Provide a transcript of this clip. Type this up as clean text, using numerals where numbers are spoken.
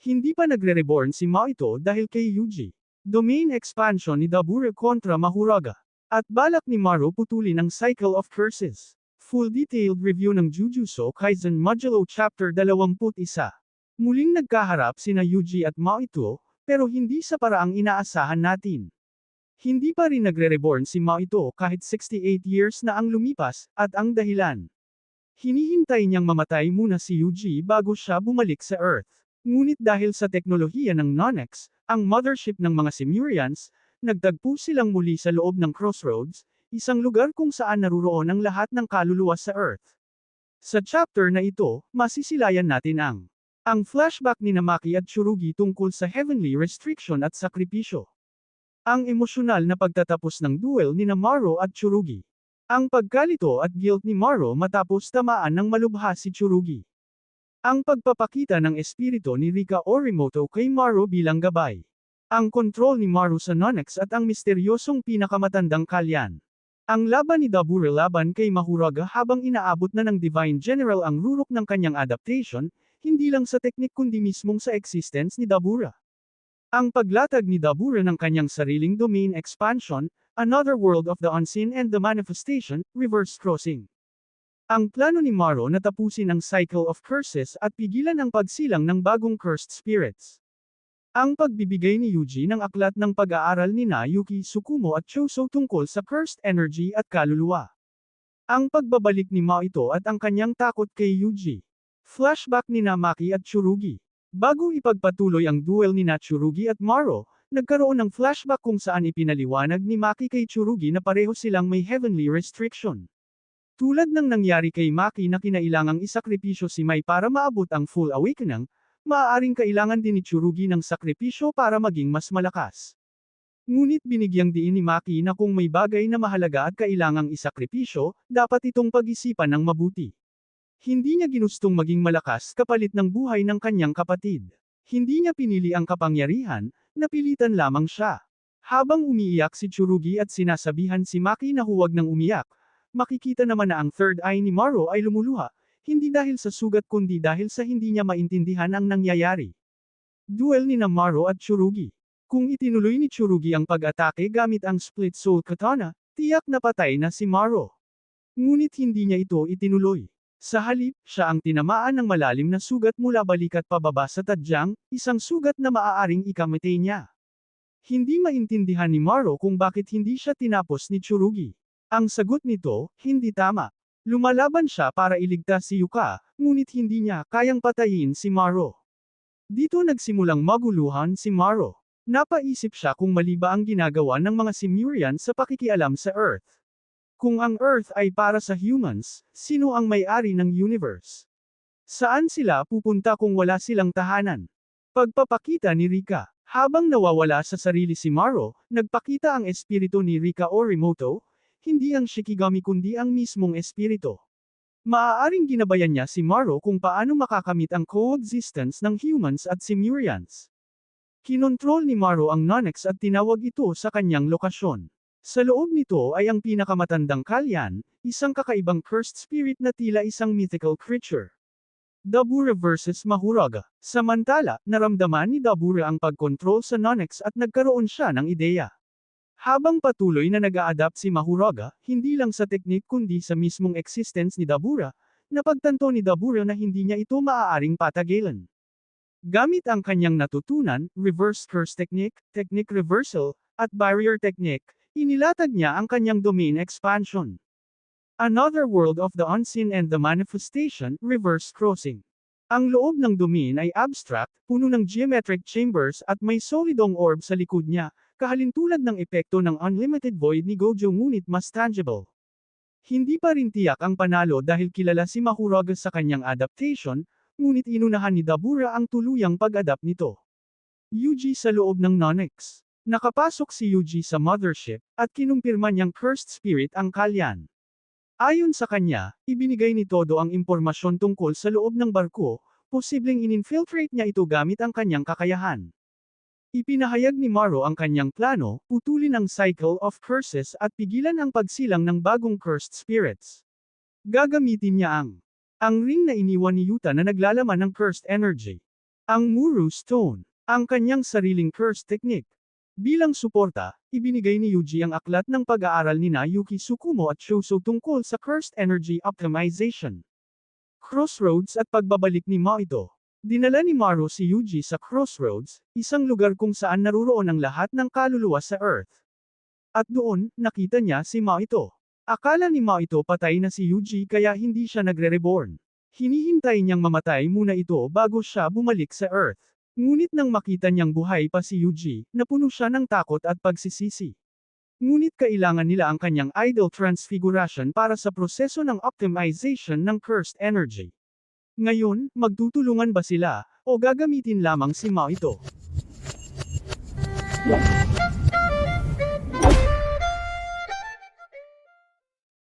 Hindi pa nagre-reborn si Mahito dahil kay Yuji. Domain expansion ni Dabura kontra Mahuraga. At balak ni Maru putulin ang Cycle of Curses. Full detailed review ng Jujutsu Kaisen Modulo Chapter 21. Muling nagkaharap sina Yuji at Mahito, pero hindi sa paraang inaasahan natin. Hindi pa rin nagre-reborn si Mahito kahit 68 years na ang lumipas, at ang dahilan. Hinihintay niyang mamatay muna si Yuji bago siya bumalik sa Earth. Ngunit dahil sa teknolohiya ng Nonex, ang mothership ng mga Simurians, nagtagpo silang muli sa loob ng Crossroads, isang lugar kung saan naruroon ang lahat ng kaluluwa sa Earth. Sa chapter na ito, masisilayan natin ang flashback ni Namaki at Tsurugi tungkol sa heavenly restriction at sakripisyo. Ang emosyonal na pagtatapos ng duel ni Maru at Tsurugi. Ang pagkalito at guilt ni Maru matapos tamaan ng malubha si Tsurugi. Ang pagpapakita ng espiritu ni Rika Orimoto kay Maru bilang gabay. Ang kontrol ni Maru sa Nonex at ang misteryosong pinakamatandang kalyan. Ang laban ni Dabura laban kay Mahuraga habang inaabot na ng Divine General ang rurok ng kanyang adaptation, hindi lang sa teknik kundi mismong sa existence ni Dabura. Ang paglatag ni Dabura ng kanyang sariling domain expansion, Another World of the Unseen and the Manifestation, Reverse Crossing. Ang plano ni Maru na tapusin ang Cycle of Curses at pigilan ang pagsilang ng bagong cursed spirits. Ang pagbibigay ni Yuji ng aklat ng pag-aaral ni Yuki Tsukumo at Choso tungkol sa cursed energy at kaluluwa. Ang pagbabalik ni Mahito at ang kanyang takot kay Yuji. Flashback ni Namaki at Tsurugi. Bago ipagpatuloy ang duel ni Tsurugi at Maru, nagkaroon ng flashback kung saan ipinaliwanag ni Maki kay Tsurugi na pareho silang may heavenly restriction. Tulad ng nangyari kay Maki na kinailangang isakripisyo si Mai para maabot ang full awakening, maaaring kailangan din ni Tsurugi ng sakripisyo para maging mas malakas. Ngunit binigyang diin ni Maki na kung may bagay na mahalaga at kailangang isakripisyo, dapat itong pag-isipan ng mabuti. Hindi niya ginustong maging malakas kapalit ng buhay ng kanyang kapatid. Hindi niya pinili ang kapangyarihan, napilitan lamang siya. Habang umiiyak si Tsurugi at sinasabihan si Maki na huwag nang umiyak, makikita naman na ang third eye ni Maru ay lumuluha, hindi dahil sa sugat kundi dahil sa hindi niya maintindihan ang nangyayari. Duel ni Maru at Tsurugi. Kung itinuloy ni Tsurugi ang pag-atake gamit ang Split Soul Katana, tiyak na patay na si Maru. Ngunit hindi niya ito itinuloy. Sa halip, siya ang tinamaan ng malalim na sugat mula balikat pababa sa tadyang, isang sugat na maaaring ikamatay niya. Hindi maintindihan ni Maru kung bakit hindi siya tinapos ni Tsurugi. Ang sagot nito, hindi tama. Lumalaban siya para iligtas si Yuka, ngunit hindi niya kayang patayin si Maru. Dito nagsimulang maguluhan si Maru. Napaisip siya kung mali ba ang ginagawa ng mga Simurian sa pakikialam sa Earth. Kung ang Earth ay para sa humans, sino ang may-ari ng universe? Saan sila pupunta kung wala silang tahanan? Pagpapakita ni Rika. Habang nawawala sa sarili si Maru, nagpakita ang espiritu ni Rika Orimoto, hindi ang Shikigami kundi ang mismong espiritu. Maaaring ginabayan niya si Maru kung paano makakamit ang coexistence ng humans at Simurians. Kinontrol ni Maru ang Nonex at tinawag ito sa kanyang lokasyon. Sa loob nito ay ang pinakamatandang kalyan, isang kakaibang cursed spirit na tila isang mythical creature. Dabura versus Mahuraga. Samantala, naramdaman ni Dabura ang pagkontrol sa Nonex at nagkaroon siya ng ideya. Habang patuloy na nag-a-adapt si Mahuraga, hindi lang sa teknik kundi sa mismong existence ni Dabura, napagtanto ni Dabura na hindi niya ito maaaring patagilan. Gamit ang kanyang natutunan, reverse curse technique, technique reversal, at barrier technique, inilatag niya ang kanyang domain expansion. Another World of the Unseen and the Manifestation, Reverse Crossing. Ang loob ng domain ay abstract, puno ng geometric chambers at may solidong orb sa likod niya, kahalintulad ng epekto ng Unlimited Void ni Gojo ngunit mas tangible. Hindi pa rin tiyak ang panalo dahil kilala si Mahuraga sa kanyang adaptation, ngunit inunahan ni Dabura ang tuluyang pag-adapt nito. Yuji sa loob ng Nonex. Nakapasok si Yuji sa mothership, at kinumpirma niyang cursed spirit ang kalyan. Ayon sa kanya, ibinigay ni Todo ang impormasyon tungkol sa loob ng barko, posibleng in-infiltrate niya ito gamit ang kanyang kakayahan. Ipinahayag ni Maru ang kanyang plano, putulin ang cycle of curses at pigilan ang pagsilang ng bagong cursed spirits. Gagamitin niya ang ring na iniwan ni Yuta na naglalaman ng cursed energy. Ang Muru Stone, ang kanyang sariling curse technique. Bilang suporta, ibinigay ni Yuji ang aklat ng pag-aaral ni Yuki Tsukumo at Shoso tungkol sa cursed energy optimization. Crossroads at pagbabalik ni Mahito. Dinala ni Maru si Yuji sa Crossroads, isang lugar kung saan naruroon ang lahat ng kaluluwa sa Earth. At doon, nakita niya si Mahito. Akala ni Mahito patay na si Yuji kaya hindi siya nagre-reborn. Hinihintay niyang mamatay muna ito bago siya bumalik sa Earth. Ngunit nang makita niyang buhay pa si Yuji, napuno siya ng takot at pagsisisi. Ngunit kailangan nila ang kanyang idol transfiguration para sa proseso ng optimization ng cursed energy. Ngayon, magtutulungan ba sila, o gagamitin lamang si Mahito?